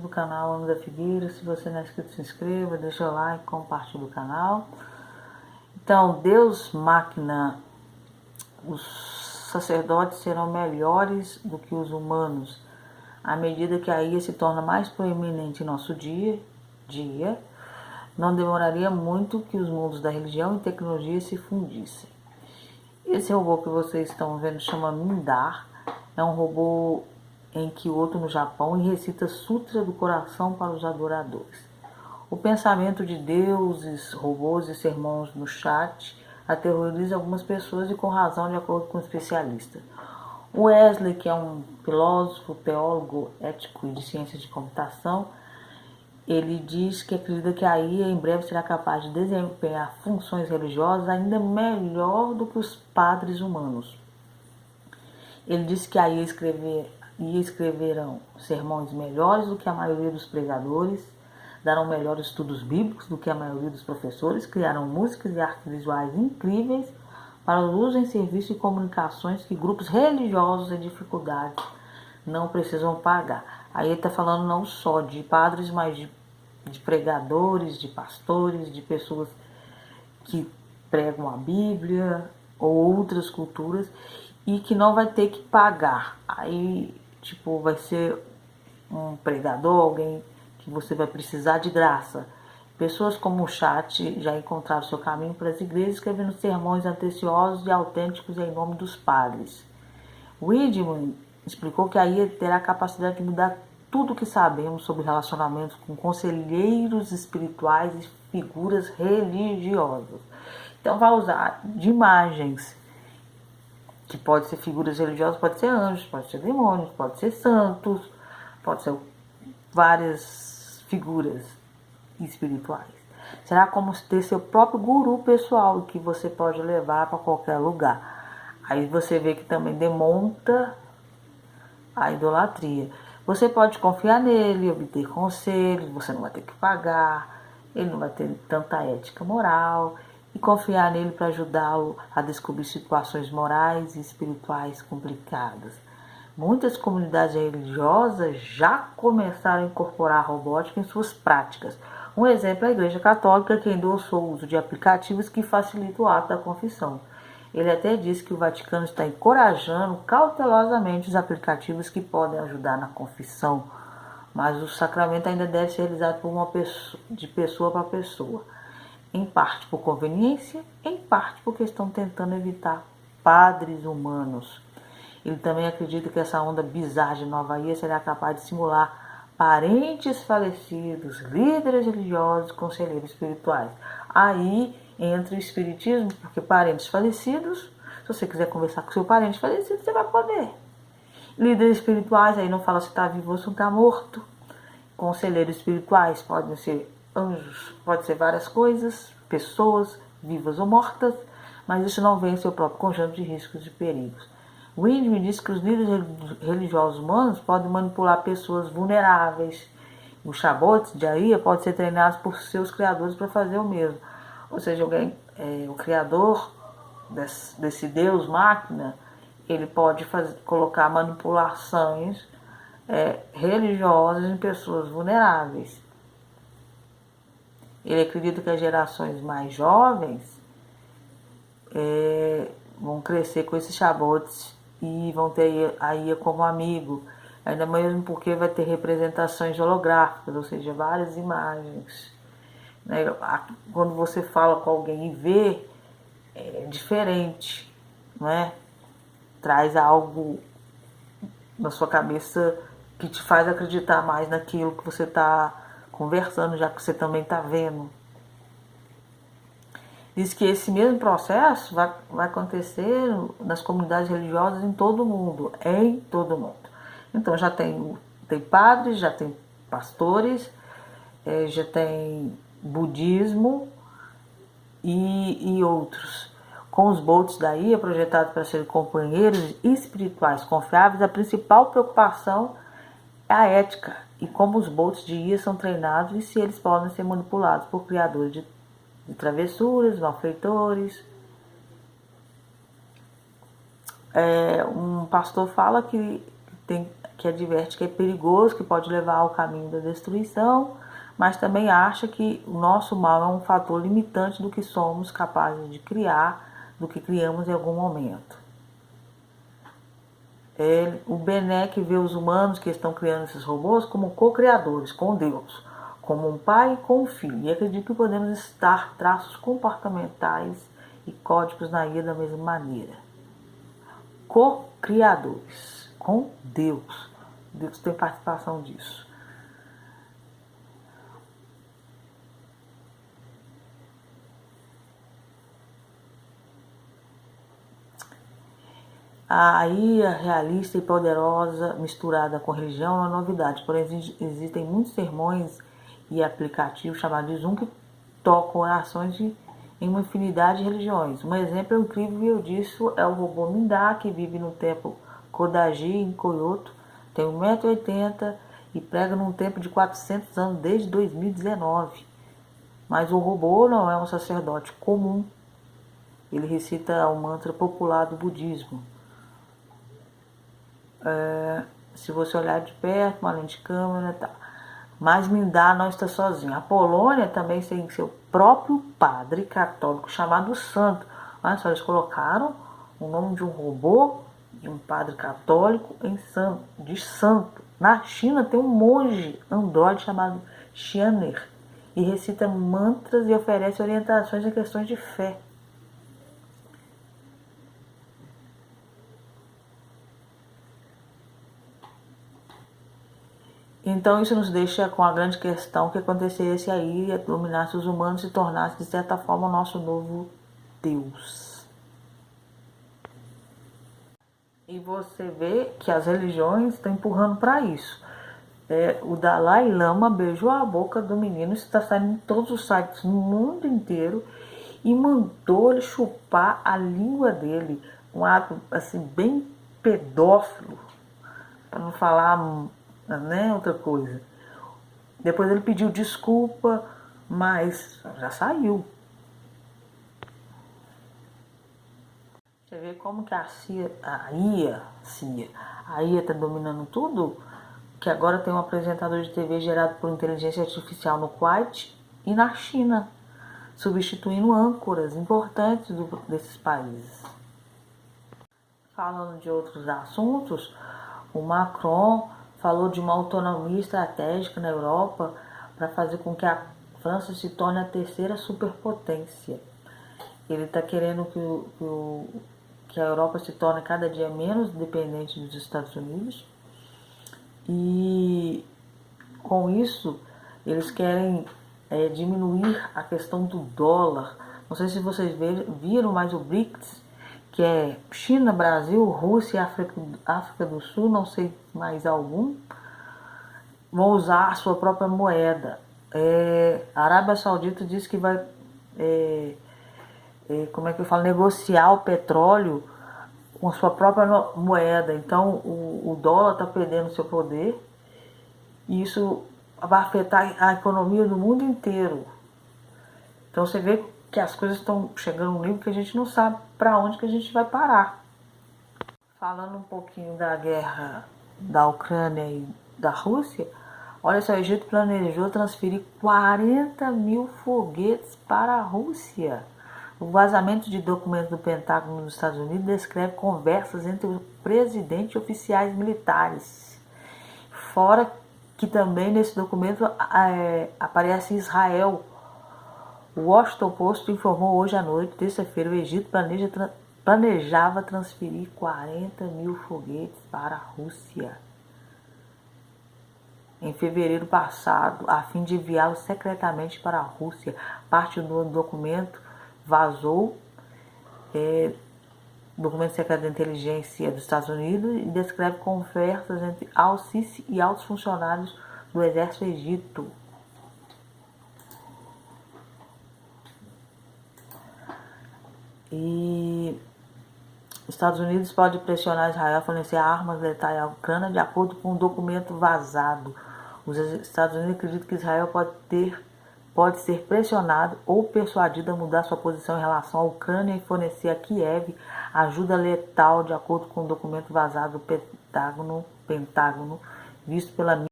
Do canal Ana da Figueira. Se você não é inscrito, se inscreva, deixa o like, compartilhe o canal. Então, Deus máquina, os sacerdotes serão melhores do que os humanos, à medida que a IA se torna mais proeminente em nosso dia, não demoraria muito que os mundos da religião e tecnologia se fundissem. Esse robô que vocês estão vendo chama Mindar, é um robô em que o outro no Japão e recita Sutra do Coração para os adoradores. O pensamento de deuses, robôs e sermões no chat aterroriza algumas pessoas e com razão, de acordo com o especialista. O Wesley, que é um filósofo, teólogo, ético e de ciências de computação, ele diz que acredita que a IA em breve será capaz de desempenhar funções religiosas ainda melhor do que os padres humanos. Ele disse que a IA escreverão sermões melhores do que a maioria dos pregadores, darão melhores estudos bíblicos do que a maioria dos professores, criarão músicas e artes visuais incríveis para o uso em serviço e comunicações que grupos religiosos em dificuldades não precisam pagar. Aí ele está falando não só de padres, mas de pregadores, de pastores, de pessoas que pregam a Bíblia ou outras culturas e que não vai ter que pagar. Aí, tipo, vai ser um pregador, alguém que você vai precisar de graça. Pessoas como o chat já encontraram seu caminho para as igrejas, escrevendo sermões atenciosos e autênticos em nome dos padres. Widman explicou que a IA terá a capacidade de mudar tudo o que sabemos sobre relacionamentos com conselheiros espirituais e figuras religiosas. Então vai usar de imagens, que pode ser figuras religiosas, pode ser anjos, pode ser demônios, pode ser santos, pode ser várias figuras espirituais. Será como ter seu próprio guru pessoal que você pode levar para qualquer lugar. Aí você vê que também demonta a idolatria. Você pode confiar nele, obter conselhos, você não vai ter que pagar, ele não vai ter tanta ética moral, e confiar nele para ajudá-lo a descobrir situações morais e espirituais complicadas. Muitas comunidades religiosas já começaram a incorporar a robótica em suas práticas. Um exemplo é a Igreja Católica, que endossou o uso de aplicativos que facilitam o ato da confissão. Ele até disse que o Vaticano está encorajando cautelosamente os aplicativos que podem ajudar na confissão, mas o sacramento ainda deve ser realizado de pessoa para pessoa, em parte por conveniência, em parte porque estão tentando evitar padres humanos. Ele também acredita que essa onda bizarra de nova IA será capaz de simular parentes falecidos, líderes religiosos, conselheiros espirituais. Aí entra o espiritismo, porque parentes falecidos, se você quiser conversar com seu parente falecido, você vai poder. Líderes espirituais, aí não fala se está vivo ou se está morto. Conselheiros espirituais podem ser anjos, pode ser várias coisas, pessoas vivas ou mortas, mas isso não vem em seu próprio conjunto de riscos e perigos. Windman diz que os líderes religiosos humanos podem manipular pessoas vulneráveis. Os chabots de IA podem ser treinados por seus criadores para fazer o mesmo. Ou seja, o criador desse Deus máquina, ele pode colocar manipulações religiosas em pessoas vulneráveis. Ele acredita que as gerações mais jovens vão crescer com esses chabots e vão ter a IA como amigo, ainda mesmo porque vai ter representações holográficas, ou seja, várias imagens. Quando você fala com alguém e vê, é diferente, não é? Traz algo na sua cabeça que te faz acreditar mais naquilo que você está conversando, já que você também está vendo. Diz que esse mesmo processo vai acontecer nas comunidades religiosas em todo o mundo, Então já tem padres, já tem pastores, já tem budismo e outros. Com os bots da IA projetados para serem companheiros espirituais confiáveis, a principal preocupação é a ética e como os bots de IA são treinados e se eles podem ser manipulados por criadores de travessuras, malfeitores. Um pastor fala que que adverte que é perigoso, que pode levar ao caminho da destruição, mas também acha que o nosso mal é um fator limitante do que somos capazes de criar, do que criamos em algum momento. O Benek vê os humanos que estão criando esses robôs como co-criadores com Deus, como um pai com um filho, e acredito que podemos estar traços comportamentais e códigos na IA da mesma maneira. Co-criadores com Deus. Deus tem participação disso. A IA realista e poderosa misturada com religião é uma novidade, porém existem muitos sermões e aplicativos chamados de Zoom que tocam orações em uma infinidade de religiões. Um exemplo incrível disso é o robô Mindá, que vive no templo Kodaji, em Kyoto, tem 1,80 m e prega num templo de 400 anos desde 2019. Mas o robô não é um sacerdote comum, ele recita o mantra popular do budismo. Se você olhar de perto, uma lente de câmera, tá. Mas Mindá não está sozinho. A Polônia também tem seu próprio padre católico chamado Santo. Olha só, eles colocaram o nome de um robô, de um padre católico, de santo. Na China tem um monge androide chamado Xianer e recita mantras e oferece orientações em questões de fé. Então isso nos deixa com a grande questão que acontecesse aí, dominasse os humanos e tornasse de certa forma o nosso novo Deus. E você vê que as religiões estão empurrando para isso. O Dalai Lama beijou a boca do menino, isso está saindo em todos os sites no mundo inteiro, e mandou ele chupar a língua dele. Um ato assim bem pedófilo, para não falar outra coisa. Depois ele pediu desculpa, mas já saiu. Você vê como que a IA está dominando tudo, que agora tem um apresentador de TV gerado por inteligência artificial no Kuwait e na China, substituindo âncoras importantes desses países. Falando de outros assuntos, o Macron falou de uma autonomia estratégica na Europa para fazer com que a França se torne a terceira superpotência. Ele está querendo que a Europa se torne cada dia menos dependente dos Estados Unidos. E com isso, eles querem diminuir a questão do dólar. Não sei se vocês viram, mas o BRICS, que é China, Brasil, Rússia e África do Sul, não sei mais algum, vão usar a sua própria moeda. A Arábia Saudita diz que vai negociar o petróleo com a sua própria moeda. Então o dólar está perdendo seu poder e isso vai afetar a economia do mundo inteiro. Então você vê que as coisas estão chegando a um nível que a gente não sabe para onde que a gente vai parar. Falando um pouquinho da guerra da Ucrânia e da Rússia, olha só, o Egito planejou transferir 40 mil foguetes para a Rússia. O vazamento de documentos do Pentágono dos Estados Unidos descreve conversas entre o presidente e oficiais militares. Fora que também nesse documento aparece Israel. O Washington Post informou hoje à noite, terça-feira, o Egito planejava transferir 40 mil foguetes para a Rússia em fevereiro passado, a fim de enviá-los secretamente para a Rússia. Parte do documento vazou, documento secreto da inteligência dos Estados Unidos, e descreve conversas entre Al-Sisi e altos funcionários do exército egito. E os Estados Unidos podem pressionar Israel a fornecer armas letais à Ucrânia de acordo com um documento vazado. Os Estados Unidos acreditam que Israel pode ser pressionado ou persuadido a mudar sua posição em relação à Ucrânia e fornecer a Kiev ajuda letal de acordo com um documento vazado do Pentágono pentágono visto pela